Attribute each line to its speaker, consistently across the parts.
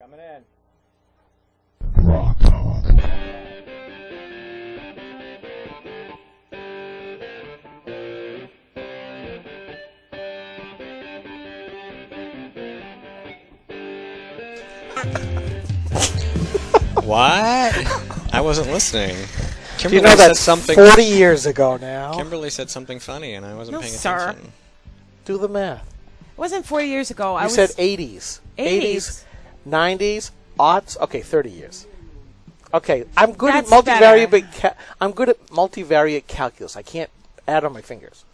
Speaker 1: Coming in.
Speaker 2: What? I wasn't listening.
Speaker 3: Do you know that's 40 years ago now?
Speaker 2: Kimberly said something funny, and I wasn't paying
Speaker 4: sir.
Speaker 2: attention.
Speaker 3: Do the math.
Speaker 4: It wasn't 40 years ago.
Speaker 3: You said 80s.
Speaker 4: 80s.
Speaker 3: 90s, aughts. Okay, 30 years. Okay, I'm good
Speaker 4: That's
Speaker 3: at multivariate. I'm good at multivariate calculus. I can't add on my fingers.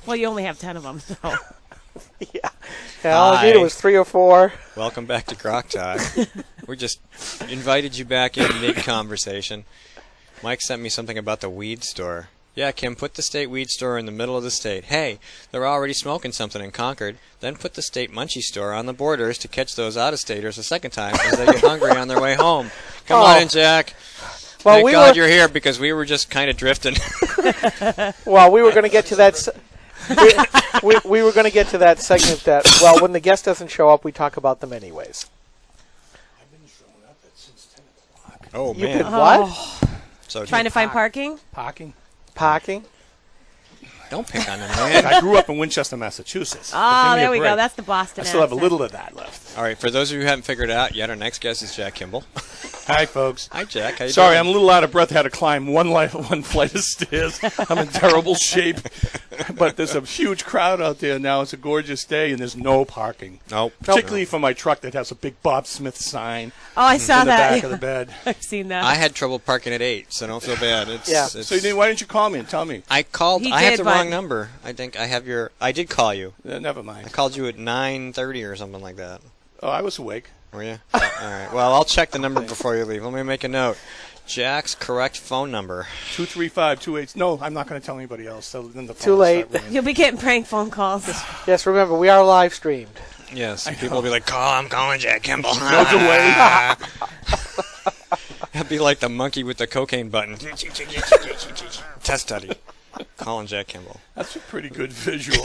Speaker 4: Well, you only have 10 of them, so.
Speaker 3: Yeah. All I needed was 3 or 4.
Speaker 2: Welcome back to GrokTALK. We just invited you back in mid-conversation. Mike sent me something about the weed store. Yeah, Kim, put the state weed store in the middle of the state. Hey, they're already smoking something in Concord. Then put the state munchie store on the borders to catch those out-of-staters a second time as they get hungry on their way home. Come on in, Jack.
Speaker 3: Well,
Speaker 2: Thank God you're here because we were just kind of drifting.
Speaker 3: Well, we were going to get to that. We were going to get to that segment that, well, when the guest doesn't show up, we talk about them anyways.
Speaker 5: I've been showing up since 10 o'clock.
Speaker 2: Oh,
Speaker 3: You
Speaker 2: man.
Speaker 3: did what?
Speaker 2: So
Speaker 4: Trying to find parking?
Speaker 5: Parking?
Speaker 3: Parking?
Speaker 2: don't pick on him, man.
Speaker 5: I grew up in Winchester, Massachusetts.
Speaker 4: Oh, there we go. That's the Boston
Speaker 5: I still have a
Speaker 4: accent.
Speaker 5: little of that left.
Speaker 2: All right, for those of you who haven't figured it out yet, our next guest is Jack Kimball.
Speaker 5: Hi, folks.
Speaker 2: Hi, Jack. How you
Speaker 5: Sorry,
Speaker 2: doing?
Speaker 5: I'm a little out of breath. I had to climb one flight of stairs. I'm in terrible shape. But there's a huge crowd out there now. It's a gorgeous day, and there's no parking.
Speaker 2: Nope.
Speaker 5: Particularly for my truck that has a big Bob Smith sign
Speaker 4: Oh, I saw
Speaker 5: in the
Speaker 4: that.
Speaker 5: back of the bed.
Speaker 4: I've seen that.
Speaker 2: I had trouble parking at 8, so don't feel bad.
Speaker 3: Yeah.
Speaker 5: So why didn't you call me and tell me?
Speaker 2: I called.
Speaker 4: He
Speaker 2: I have
Speaker 4: did,
Speaker 2: the
Speaker 4: but-
Speaker 2: wrong number. I think I have your. I did call you.
Speaker 5: Never
Speaker 2: I
Speaker 5: mind.
Speaker 2: called you at 9:30 or something like that.
Speaker 5: Oh, I was awake.
Speaker 2: Were you? All right. Well, I'll check the number before you leave. Let me make a note. Jack's correct phone number.
Speaker 5: 235-28. No, I'm not going to tell anybody else. So then the phone
Speaker 3: Too
Speaker 5: will
Speaker 3: late.
Speaker 5: start ringing.
Speaker 4: You'll be getting prank phone calls.
Speaker 3: Yes, remember, we are live streamed.
Speaker 2: Yes. People will be like, "Call! I'm calling Jack Kimball."
Speaker 5: No delay.
Speaker 2: That'd be like the monkey with the cocaine button. Test study. Calling Jack Kimball.
Speaker 5: That's a pretty good visual.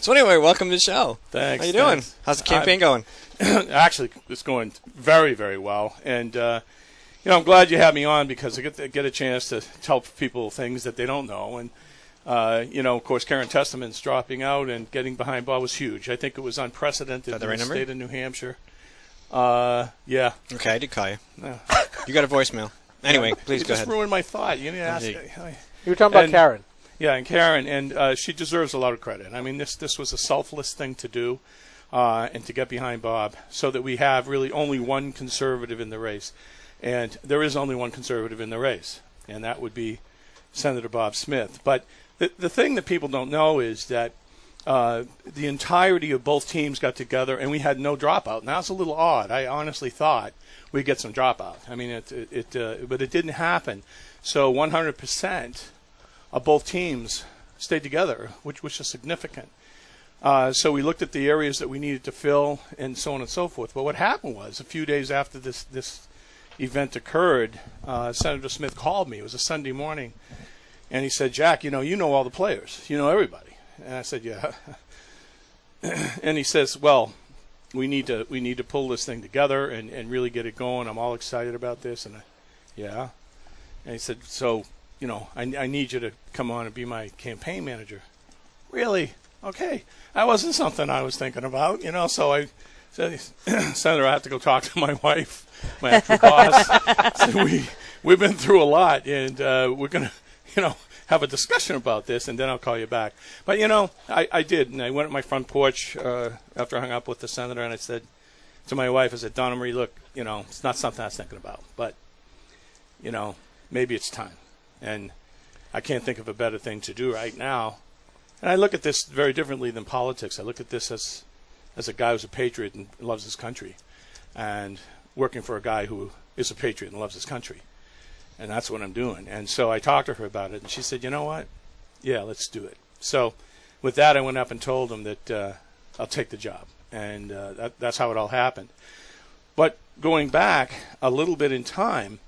Speaker 2: So anyway, welcome to the show.
Speaker 5: Thanks.
Speaker 2: How you doing?
Speaker 5: thanks.
Speaker 2: How's the campaign going?
Speaker 5: Actually, it's going very, very well. And, I'm glad you had me on because I get a chance to tell people things that they don't know. And, of course, Karen Testament's dropping out and getting behind Bob was huge. I think it was unprecedented in
Speaker 2: the right number?
Speaker 5: state of New Hampshire. Yeah.
Speaker 2: Okay, I did call you.
Speaker 5: Yeah.
Speaker 2: You got a voicemail. Anyway, please
Speaker 5: You
Speaker 2: go
Speaker 5: just
Speaker 2: ahead.
Speaker 5: ruined my thought. You didn't ask.
Speaker 2: Indeed.
Speaker 3: You were talking about
Speaker 5: And-
Speaker 3: Karen.
Speaker 5: Yeah, and Karen, and she deserves a lot of credit. I mean, this was a selfless thing to do, and to get behind Bob, so that we have really only one conservative in the race, and there is only one conservative in the race, and that would be Senator Bob Smith. But the thing that people don't know is that the entirety of both teams got together, and we had no dropout. Now it's a little odd. I honestly thought we'd get some dropout. I mean, but it didn't happen. So 100%. Both teams stayed together, which is significant. So we looked at the areas that we needed to fill and so on and so forth. But what happened was, a few days after this event occurred, Senator Smith called me. It was a Sunday morning. And he said, Jack, you know all the players. You know everybody. And I said, yeah. And he says, well, we need to pull this thing together and really get it going. I'm all excited about this. And yeah. And he said, so, I need you to come on and be my campaign manager. Really? Okay. That wasn't something I was thinking about, so I said, Senator, I have to go talk to my wife, my actual boss. So we've been through a lot, and we're going to, have a discussion about this, and then I'll call you back. But, I did, and I went at my front porch after I hung up with the senator, and I said to my wife, I said, Donna Marie, look, it's not something I was thinking about, but, maybe it's time. And I can't think of a better thing to do right now. And I look at this very differently than politics. I look at this as a guy who's a patriot and loves his country, and working for a guy who is a patriot and loves his country. And that's what I'm doing. And so I talked to her about it, and she said, you know what? Yeah, let's do it. So with that, I went up and told him that I'll take the job. And that's how it all happened. But going back a little bit in time,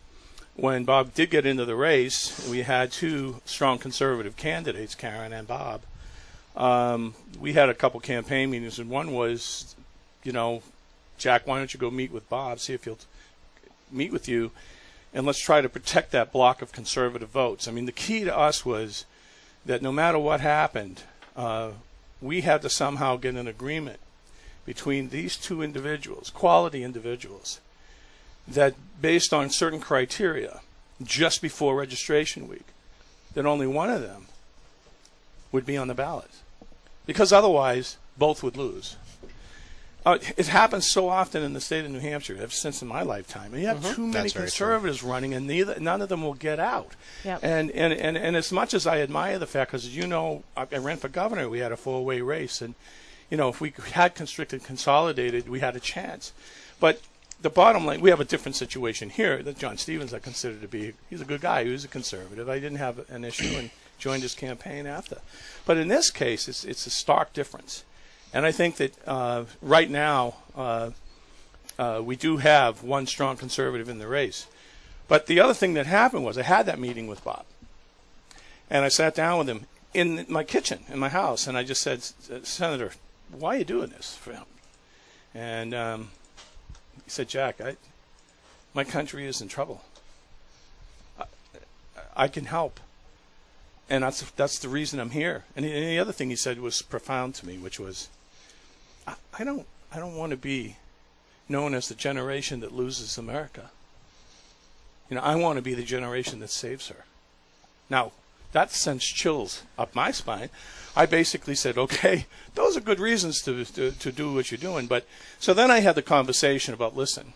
Speaker 5: when Bob did get into the race, we had two strong conservative candidates, Karen and Bob. We had a couple campaign meetings, and one was Jack, why don't you go meet with Bob, see if he'll meet with you, and let's try to protect that block of conservative votes. I mean, the key to us was that no matter what happened, we had to somehow get an agreement between these two individuals, quality individuals, that based on certain criteria, just before registration week, that only one of them would be on the ballot. Because otherwise, both would lose. It happens so often in the state of New Hampshire, ever since in my lifetime. And you have too many conservatives running, and none of them will get out.
Speaker 4: Yep.
Speaker 5: And as much as I admire the fact, because I ran for governor, we had a 4-way race, and if we had constricted consolidated, we had a chance. But the bottom line, we have a different situation here that John Stevens I consider to be, he's a good guy, he was a conservative. I didn't have an issue and joined his campaign after. But in this case, it's a stark difference. And I think that right now we do have one strong conservative in the race. But the other thing that happened was I had that meeting with Bob. And I sat down with him in my kitchen, in my house, and I just said, Senator, why are you doing this for him? And he said, Jack, my country is in trouble. I can help. And that's the reason I'm here. And the other thing he said was profound to me, which was, I don't want to be known as the generation that loses America. I want to be the generation that saves her. Now, that sends chills up my spine. I basically said, okay, those are good reasons to do what you're doing. But so then I had the conversation about, listen,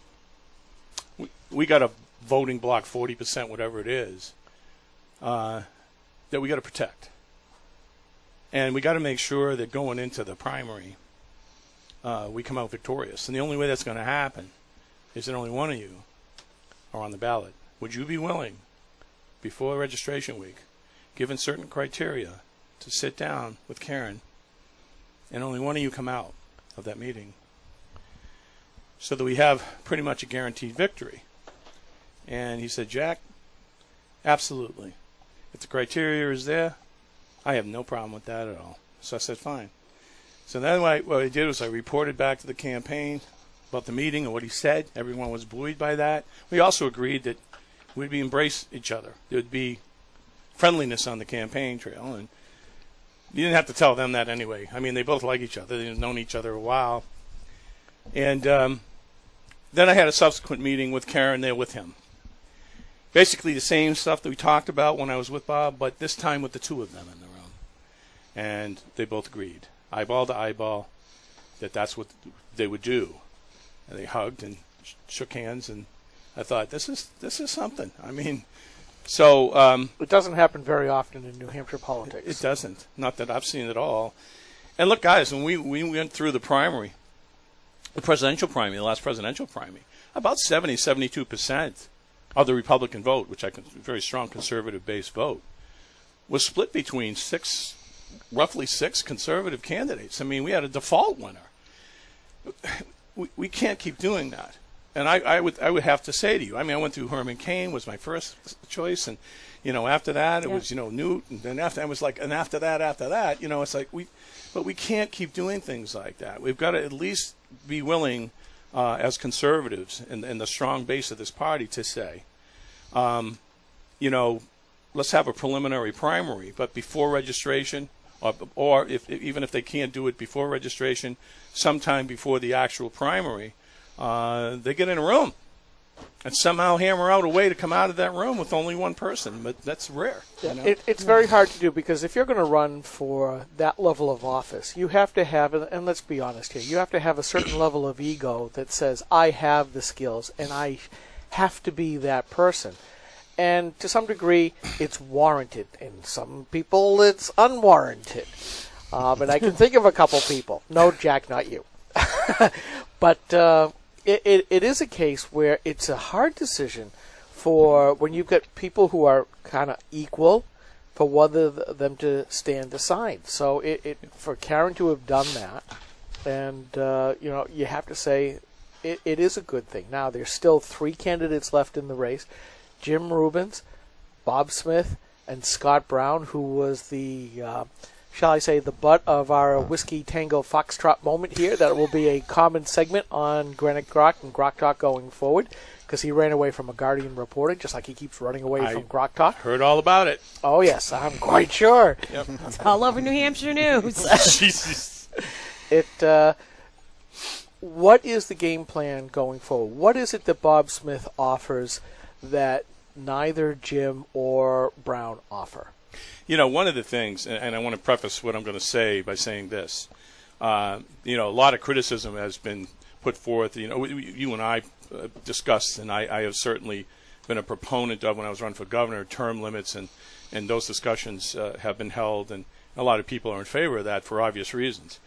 Speaker 5: we got a voting block, 40%, whatever it is, that we got to protect. And we got to make sure that going into the primary, we come out victorious. And the only way that's going to happen is that only one of you are on the ballot. Would you be willing, before registration week, given certain criteria, to sit down with Karen and only one of you come out of that meeting so that we have pretty much a guaranteed victory? And he said, Jack, absolutely. If the criteria is there, I have no problem with that at all. So I said, fine. So then what I did was I reported back to the campaign about the meeting and what he said. Everyone was buoyed by that. We also agreed that we'd embrace each other. There would be friendliness on the campaign trail, and you didn't have to tell them that anyway. I mean, they both like each other. They've known each other a while. And then I had a subsequent meeting with Karen there with him. Basically the same stuff that we talked about when I was with Bob, but this time with the two of them in the room. And they both agreed, eyeball to eyeball, that that's what they would do. And they hugged and shook hands, and I thought, this is something. I mean, so
Speaker 3: it doesn't happen very often in New Hampshire politics.
Speaker 5: It doesn't. Not that I've seen it all. And look, guys, when we went through the primary, the last presidential primary, about 72% of the Republican vote, which I consider a very strong conservative-based vote, was split between roughly six conservative candidates. I mean, we had a default winner. We can't keep doing that. And I would have to say to you, I mean, I went through Herman Cain was my first choice, and after that it was Newt, and then after that was like, and after that, it's like we can't keep doing things like that. We've got to at least be willing, as conservatives and the strong base of this party, to say, let's have a preliminary primary, but before registration, or even if they can't do it before registration, sometime before the actual primary, they get in a room and somehow hammer out a way to come out of that room with only one person. But that's rare.
Speaker 3: It's very hard to do, because if you're going to run for that level of office, you have to have, and let's be honest here, you have to have a certain level of ego that says, I have the skills and I have to be that person. And to some degree, it's warranted. In some people, it's unwarranted. But I can think of a couple people. No, Jack, not you. But it is a case where it's a hard decision for when you've got people who are kind of equal, for whether them to stand aside. So for Karen to have done that, and you have to say it is a good thing. Now there's still 3 candidates left in the race: Jim Rubens, Bob Smith, and Scott Brown, who was the shall I say, the butt of our Whiskey Tango Foxtrot moment here. That will be a common segment on Granite Grok and GrokTALK going forward, because he ran away from a Guardian reporter, just like he keeps running away from GrokTALK.
Speaker 5: Heard all about it.
Speaker 3: Oh, yes, I'm quite sure.
Speaker 5: Yep.
Speaker 4: It's all over New Hampshire news.
Speaker 5: Jesus.
Speaker 3: What is the game plan going forward? What is it that Bob Smith offers that neither Jim or Brown offer?
Speaker 5: One of the things, and I want to preface what I'm going to say by saying this, a lot of criticism has been put forth. You and I discussed, and I have certainly been a proponent of when I was running for governor, term limits, and those discussions have been held, and a lot of people are in favor of that for obvious reasons.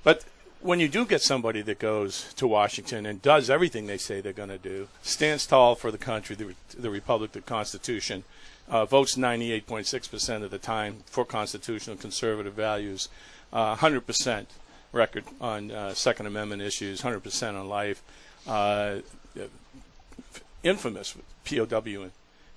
Speaker 5: But when you do get somebody that goes to Washington and does everything they say they're going to do, stands tall for the country, the Republic, the Constitution, votes 98.6% of the time for constitutional conservative values, 100% record on Second Amendment issues, 100% on life, infamous with POW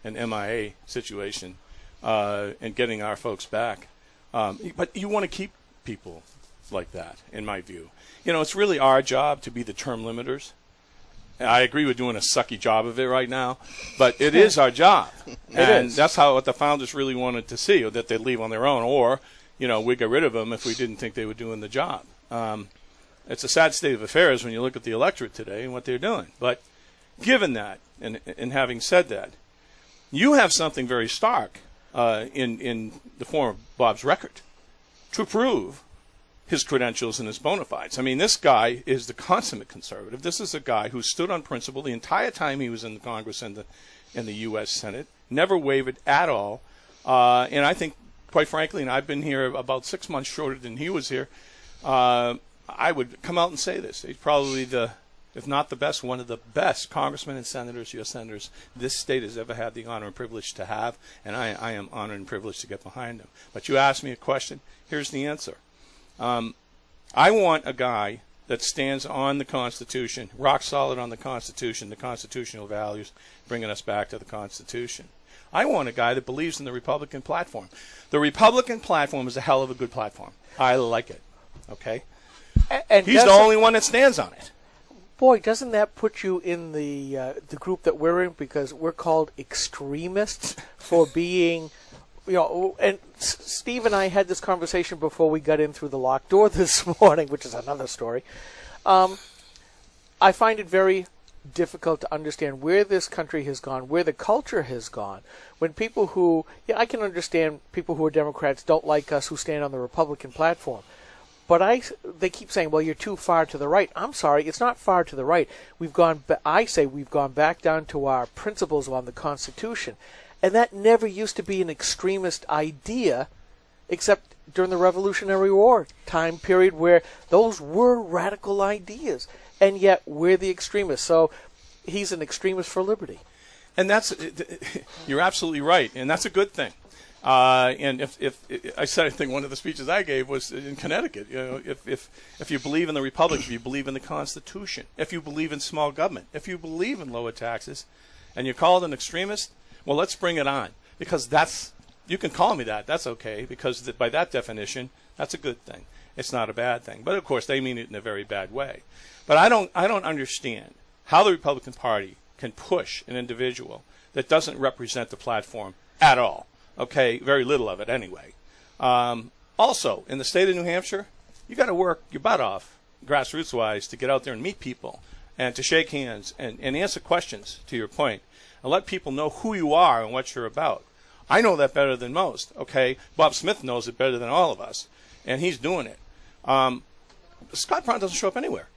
Speaker 5: and MIA situation, and getting our folks back. But you want to keep people like that, in my view. It's really our job to be the term limiters. I agree with doing a sucky job of it right now, but it is our job. And that's what the founders really wanted to see, or that they'd leave on their own, or, we get rid of them if we didn't think they were doing the job. It's a sad state of affairs when you look at the electorate today and what they're doing. But given that, and having said that, you have something very stark in the form of Bob's record to prove his credentials and his bona fides. I mean, this guy is the consummate conservative. This is a guy who stood on principle the entire time he was in the Congress and the U.S. Senate, never wavered at all. And I think, quite frankly, and I've been here about 6 months shorter than he was here, I would come out and say this. He's probably if not the best, one of the best congressmen and senators, U.S. senators, this state has ever had the honor and privilege to have, and I am honored and privileged to get behind him. But you asked me a question. Here's the answer. I want a guy that stands on the Constitution, rock solid on the Constitution, the constitutional values, bringing us back to the Constitution. I want a guy that believes in the Republican platform. The Republican platform is a hell of a good platform. I like it. Okay?
Speaker 3: And
Speaker 5: he's the only one that stands on it.
Speaker 3: Boy, doesn't that put you in the group that we're in, because we're called extremists for being... and Steve and I had this conversation before we got in through the locked door this morning, which is another story. I find it very difficult to understand where this country has gone, where the culture has gone, when people who, I can understand people who are Democrats don't like us who stand on the Republican platform. But they keep saying, well, you're too far to the right. I'm sorry, it's not far to the right. I say we've gone back down to our principles on the Constitution. And that never used to be an extremist idea, except during the Revolutionary War time period, where those were radical ideas. And yet we're the extremists. So he's an extremist for liberty.
Speaker 5: And you're absolutely right. And that's a good thing. And if I said, I think one of the speeches I gave was in Connecticut. If you believe in the Republic, if you believe in the Constitution, if you believe in small government, if you believe in lower taxes, and you're called an extremist, well, let's bring it on, because you can call me that. That's okay, because by that definition, that's a good thing. It's not a bad thing. But of course, they mean it in a very bad way. But I don't understand how the Republican Party can push an individual that doesn't represent the platform at all. Okay, very little of it anyway. Also, in the state of New Hampshire, you got to work your butt off, grassroots-wise, to get out there and meet people and to shake hands and answer questions, to your point, and let people know who you are and what you're about. I know that better than most, okay? Bob Smith knows it better than all of us, and he's doing it. Scott Brown doesn't show up anywhere.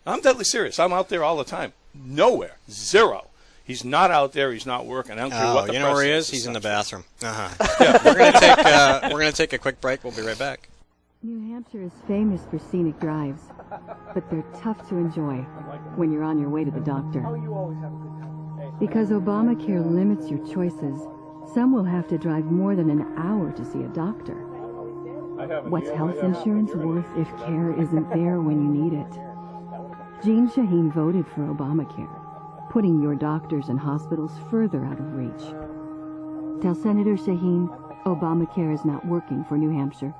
Speaker 5: I'm deadly serious. I'm out there all the time. Nowhere. Zero. He's not out there. He's not working. I don't care what the
Speaker 2: you know where he is? He's in the bathroom.
Speaker 5: Yeah.
Speaker 2: We're gonna take a quick break. We'll be right back.
Speaker 1: New Hampshire is famous for scenic drives, but they're tough to enjoy when you're on your way to the doctor.
Speaker 3: You always have a good time.
Speaker 1: Because Obamacare limits your choices, some will have to drive more than an hour to see a doctor. What's health insurance worth if care isn't there when you need it? Jean Shaheen voted for Obamacare, putting your doctors and hospitals further out of reach. Tell Senator Shaheen Obamacare is not working for New Hampshire.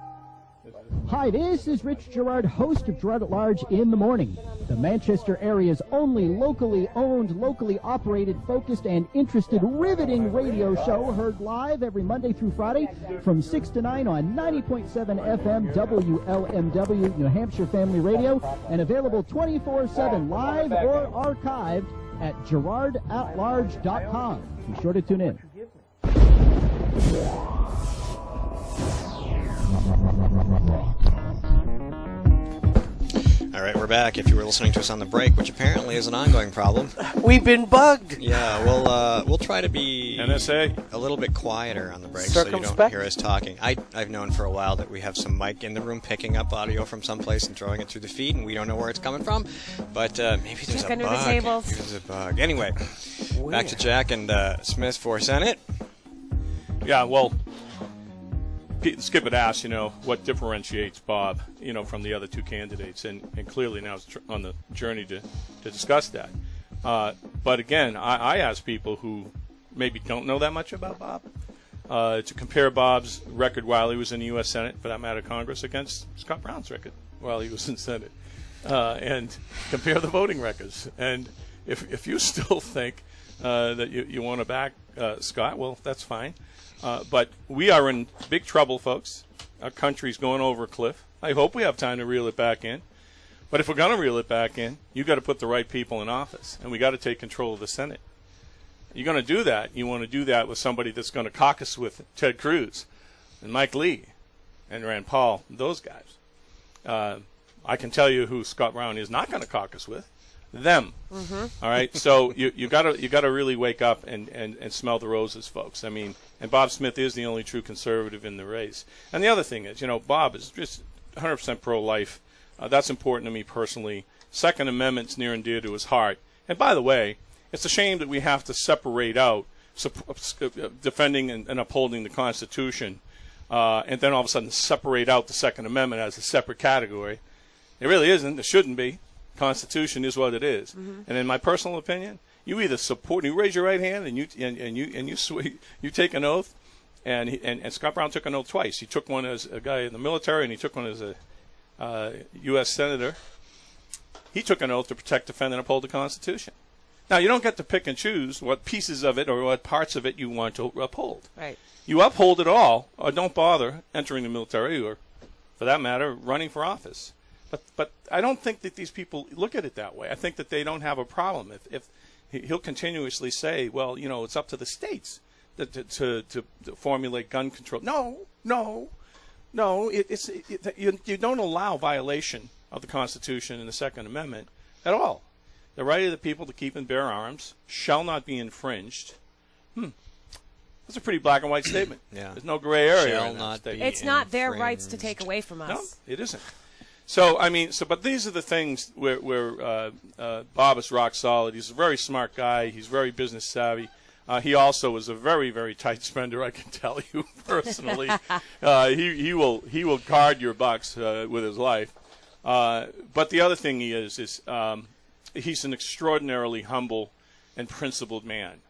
Speaker 6: Hi, this is Rich Gerard, host of Gerard at Large in the Morning, the Manchester area's only locally owned, locally operated, focused, and interested, riveting radio show, heard live every Monday through Friday from 6 to 9 on 90.7 FM WLMW, New Hampshire Family Radio, and available 24/7 live or archived at GerardAtLarge.com. Be sure to tune in.
Speaker 2: All right, we're back. If you were listening to us on the break, which apparently is an ongoing problem.
Speaker 3: We've been bugged.
Speaker 2: Yeah, we'll try to be
Speaker 5: NSA
Speaker 2: a little bit quieter on the break so you don't hear us talking. I've known for a while that we have some mic in the room picking up audio from someplace and throwing it through the feed, and we don't know where it's coming from. But maybe there's
Speaker 4: Check
Speaker 2: a
Speaker 4: under
Speaker 2: bug.
Speaker 4: the tables.
Speaker 2: Maybe there's a bug. Anyway, back to Jack and Smith for Senate.
Speaker 5: Yeah, well, Skip had asked, what differentiates Bob, from the other two candidates, and clearly now is on the journey to discuss that. But again, I ask people who maybe don't know that much about Bob to compare Bob's record while he was in the U.S. Senate, for that matter, Congress, against Scott Brown's record while he was in Senate, and compare the voting records. And if you still think that you want to back Scott, well, that's fine. But we are in big trouble, folks. Our country's going over a cliff. I hope we have time to reel it back in. But if we're going to reel it back in, you've got to put the right people in office, and we got to take control of the Senate. You're going to do that. You want to do that with somebody that's going to caucus with Ted Cruz and Mike Lee and Rand Paul, those guys. I can tell you who Scott Brown is not going to caucus with. Them. Mm-hmm. All right. So you got to really wake up and smell the roses, folks. I mean, and Bob Smith is the only true conservative in the race. And the other thing is, Bob is just 100% pro-life. That's important to me personally. Second Amendment's near and dear to his heart. And by the way, it's a shame that we have to separate out defending and upholding the Constitution, and then all of a sudden separate out the Second Amendment as a separate category. It really isn't. It shouldn't be. Constitution is what it is. Mm-hmm. And in my personal opinion, you either support, you raise your right hand and you take an oath, and Scott Brown took an oath twice. He took one as a guy in the military, and he took one as a U.S. senator. He took an oath to protect, defend, and uphold the Constitution. Now, you don't get to pick and choose what pieces of it or what parts of it you want to uphold.
Speaker 4: Right.
Speaker 5: You uphold it all, or don't bother entering the military, or, for that matter, running for office. But I don't think that these people look at it that way. I think that they don't have a problem if he'll continuously say, well, it's up to the states to formulate gun control. No. You don't allow violation of the Constitution and the Second Amendment at all. The right of the people to keep and bear arms shall not be infringed. That's a pretty black and white statement. Yeah. There's no gray area in that statement.
Speaker 4: It's not their rights to take away from us.
Speaker 5: No, it isn't. So, but these are the things where Bob is rock solid. He's a very smart guy. He's very business savvy. He also is a very, very tight spender, I can tell you personally. He will guard your bucks with his life. But the other thing he is he's an extraordinarily humble and principled man.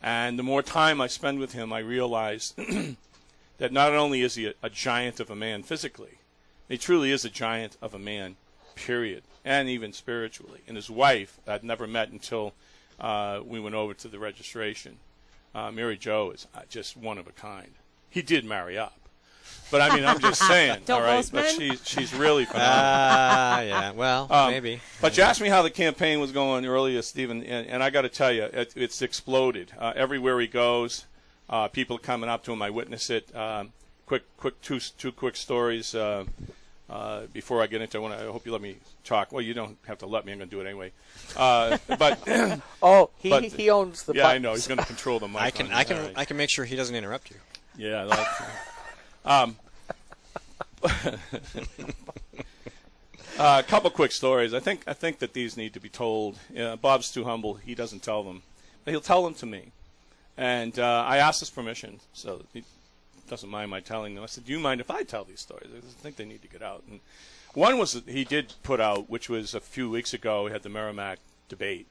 Speaker 5: And the more time I spend with him, I realize that not only is he a giant of a man physically, he truly is a giant of a man, period, and even spiritually. And his wife, I'd never met until we went over to the registration. Mary Jo is just one of a kind. He did marry up. But, I'm just saying, all right? But she's really phenomenal.
Speaker 2: Yeah, well, maybe.
Speaker 5: But you asked me how the campaign was going earlier, Stephen, and I got to tell you, it's exploded. Everywhere he goes, people are coming up to him. I witness it. Two quick stories before I get into it. I hope you let me talk. Well, you don't have to let me. I'm going to do it anyway.
Speaker 3: He owns the.
Speaker 5: Yeah,
Speaker 3: buttons.
Speaker 5: I know. He's going to control the mic.
Speaker 2: I can make sure he doesn't interrupt you.
Speaker 5: Yeah. A couple quick stories. I think that these need to be told. Bob's too humble. He doesn't tell them. But he'll tell them to me. And I asked his permission, so he doesn't mind my telling them. I said, do you mind if I tell these stories? I think they need to get out. And one was he did put out, which was a few weeks ago. We had the Merrimack debate.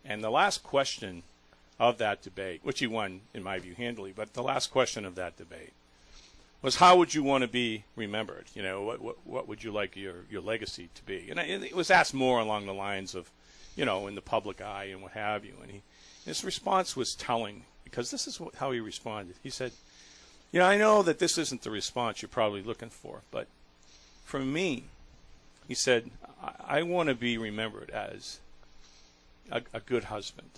Speaker 5: And the last question of that debate, which he won, in my view, handily, but the last question of that debate was how would you want to be remembered? You know, what would you like your legacy to be? And it was asked more along the lines of, you know, in the public eye and what have you. And his response was telling, because this is how he responded. He said, "Yeah, I know that this isn't the response you're probably looking for, but for me," he said, I want to be remembered as a good husband.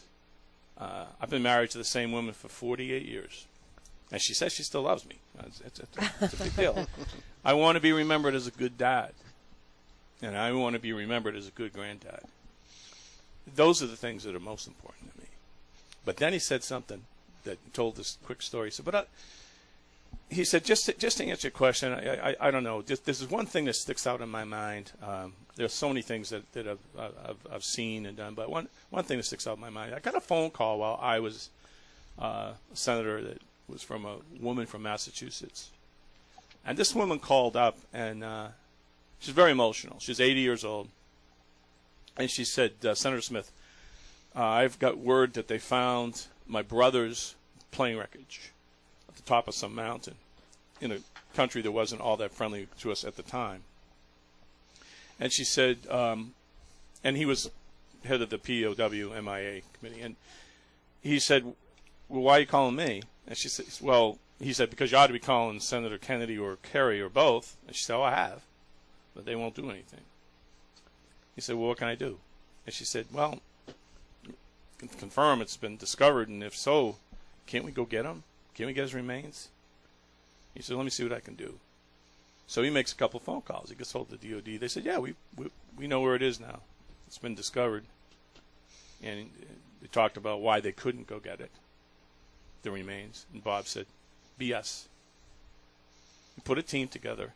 Speaker 5: I've been married to the same woman for 48 years. And she says she still loves me. It's a big deal. I want to be remembered as a good dad. And I want to be remembered as a good granddad. Those are the things that are most important to me. But then he said something that told this quick story. He said, just to answer your question, I don't know. This is one thing that sticks out in my mind. There's so many things that I've seen and done. But one thing that sticks out in my mind, I got a phone call while I was a senator that was from a woman from Massachusetts. And this woman called up, and she's very emotional. She's 80 years old. And she said, Senator Smith, I've got word that they found my brother's plane wreckage at the top of some mountain in a country that wasn't all that friendly to us at the time. And she said, and he was head of the POW MIA committee, and he said, well, why are you calling me? And she said, well, he said, because you ought to be calling Senator Kennedy or Kerry or both. And she said, oh, I have, but they won't do anything. He said, well, what can I do? And she said, well, confirm it's been discovered, and if so, can't we go get him? Can't we get his remains? He said, let me see what I can do. So he makes a couple of phone calls. He gets hold of the DOD. They said, yeah, we know where it is now. It's been discovered. And they talked about why they couldn't go get it, the remains. And Bob said, BS. You put a team together,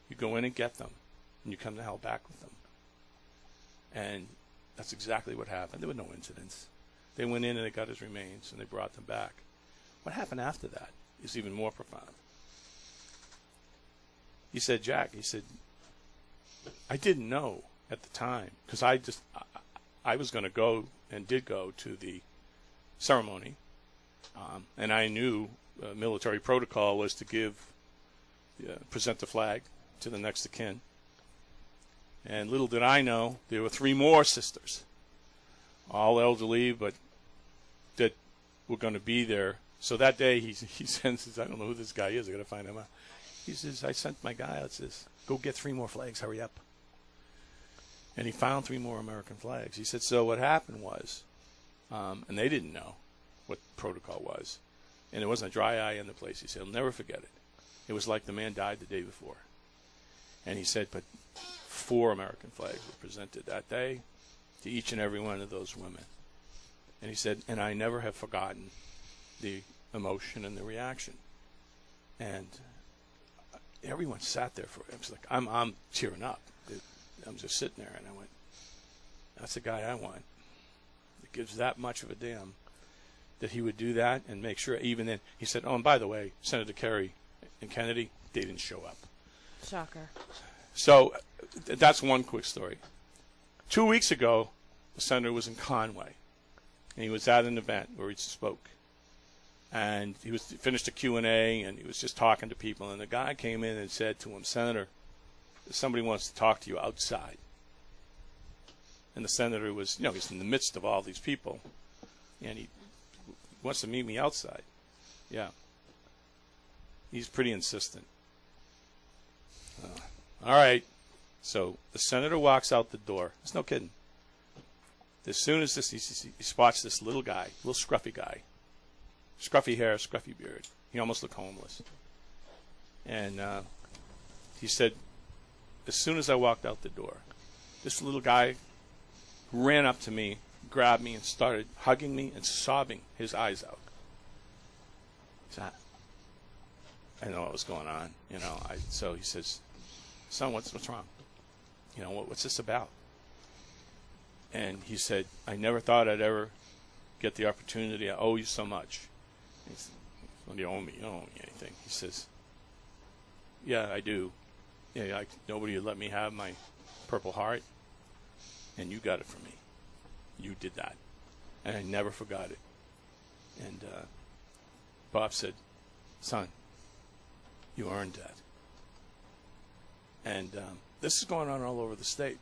Speaker 5: you go in and get them, and you come the hell back with them. And that's exactly what happened. There were no incidents. They went in and they got his remains, and they brought them back. What happened after that is even more profound. He said, Jack, he said, I didn't know at the time, because I was going to go and did go to the ceremony, and I knew military protocol was to present the flag to the next of kin. And little did I know, there were 3 more sisters, all elderly, but that were going to be there. So that day he sends, I don't know who this guy is, I got to find him out. He says, I sent my guy out, says, go get 3 more flags, hurry up. And he found 3 more American flags. He said, so what happened was, and they didn't know what protocol was, and there wasn't a dry eye in the place. He said, I'll never forget it. It was like the man died the day before. And he said, but 4 American flags were presented that day to each and every one of those women. And he said, and I never have forgotten the emotion and the reaction. And everyone sat there for it. It was like, I'm tearing up. I'm just sitting there, and I went, that's the guy I want. It gives that much of a damn that he would do that and make sure. Even then, he said, oh, and by the way, Senator Kerry and Kennedy, they didn't show up.
Speaker 4: Shocker.
Speaker 5: So that's one quick story. 2 weeks ago, the senator was in Conway, and he was at an event where he spoke. And he finished a Q&A, and he was just talking to people. And the guy came in and said to him, Senator, somebody wants to talk to you outside. And the senator was, he's in the midst of all these people, and he wants to meet me outside. Yeah. He's pretty insistent. All right. So the senator walks out the door. It's no kidding. As soon as he spots this little guy, little scruffy guy, scruffy hair, scruffy beard. He almost looked homeless. And he said, as soon as I walked out the door, this little guy ran up to me, grabbed me, and started hugging me and sobbing his eyes out. So I know what was going on. So he says, son, what's wrong? What's this about? And he said, I never thought I'd ever get the opportunity. I owe you so much. He said, well, you don't owe me anything. He says, yeah, I do. Yeah, nobody would let me have my Purple Heart, and you got it for me. You did that, and I never forgot it. And Bob said, son, You earned that. And this is going on all over the state.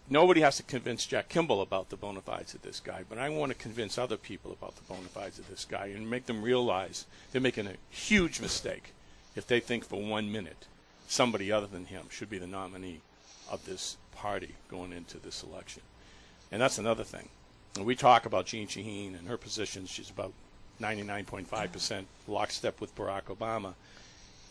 Speaker 5: Nobody has to convince Jack Kimball about the bona fides of this guy, but I want to convince other people about the bona fides of this guy and make them realize they're making a huge mistake if they think for 1 minute somebody other than him should be the nominee of this party going into this election. And that's another thing. When we talk about Jeanne Shaheen and her positions, she's about 99.5% lockstep with Barack Obama.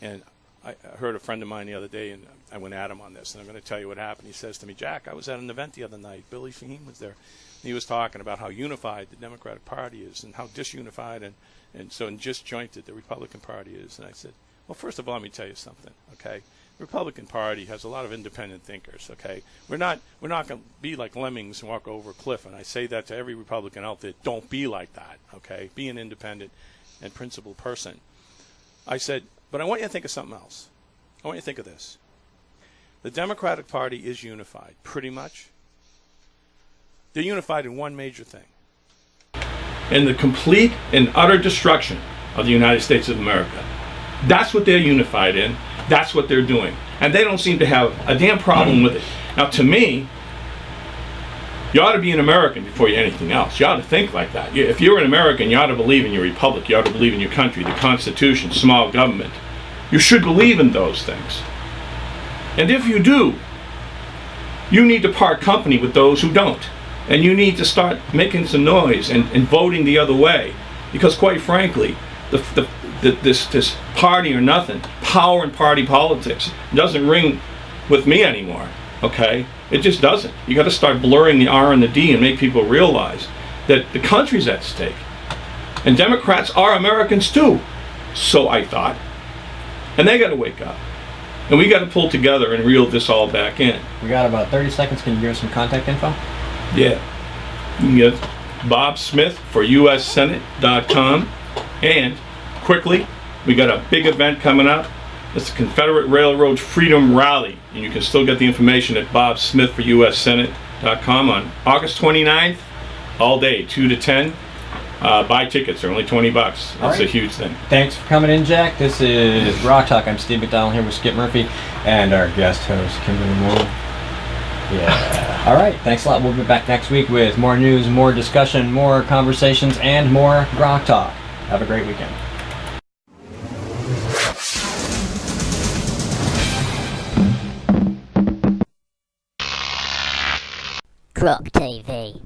Speaker 5: And I heard a friend of mine the other day, and I went at him on this, and I'm going to tell you what happened. He says to me, Jack, I was at an event the other night. Billy Shaheen was there. And he was talking about how unified the Democratic Party is and how disunified and disjointed the Republican Party is. And I said, well, first of all, let me tell you something, okay? The Republican Party has a lot of independent thinkers, okay? We're not going to be like lemmings and walk over a cliff, and I say that to every Republican out there. Don't be like that, okay? Be an independent and principled person. I said, but I want you to think of something else. I want you to think of this. The Democratic Party is unified, pretty much. They're unified in one major thing. In the complete and utter destruction of the United States of America. That's what they're unified in. That's what they're doing. And they don't seem to have a damn problem with it. Now, to me, you ought to be an American before you're anything else. You ought to think like that. If you're an American, you ought to believe in your republic. You ought to believe in your country, the Constitution, small government. You should believe in those things. And if you do, you need to part company with those who don't. And you need to start making some noise and voting the other way. Because quite frankly, this party or nothing, power and party politics doesn't ring with me anymore. Okay? It just doesn't. You got to start blurring the R and the D and make people realize that the country's at stake. And Democrats are Americans too. So I thought. And they got to wake up. And we got to pull together and reel this all back in.
Speaker 7: We got about 30 seconds. Can you give us some contact info?
Speaker 5: Yeah. You can get Bob Smith for USSenate.com. And quickly, we got a big event coming up. It's the Confederate Railroad Freedom Rally. And you can still get the information at Bob Smith for USSenate.com on August 29th, all day, 2 to 10. Buy tickets. They're only $20. That's right. A huge thing.
Speaker 7: Thanks for coming in, Jack. This is GrokTALK. I'm Steve McDonald here with Skip Murphy and our guest host, Kimberly Moore. Yeah. All right. Thanks a lot. We'll be back next week with more news, more discussion, more conversations, and more GrokTALK. Have a great weekend.
Speaker 8: Grok TV.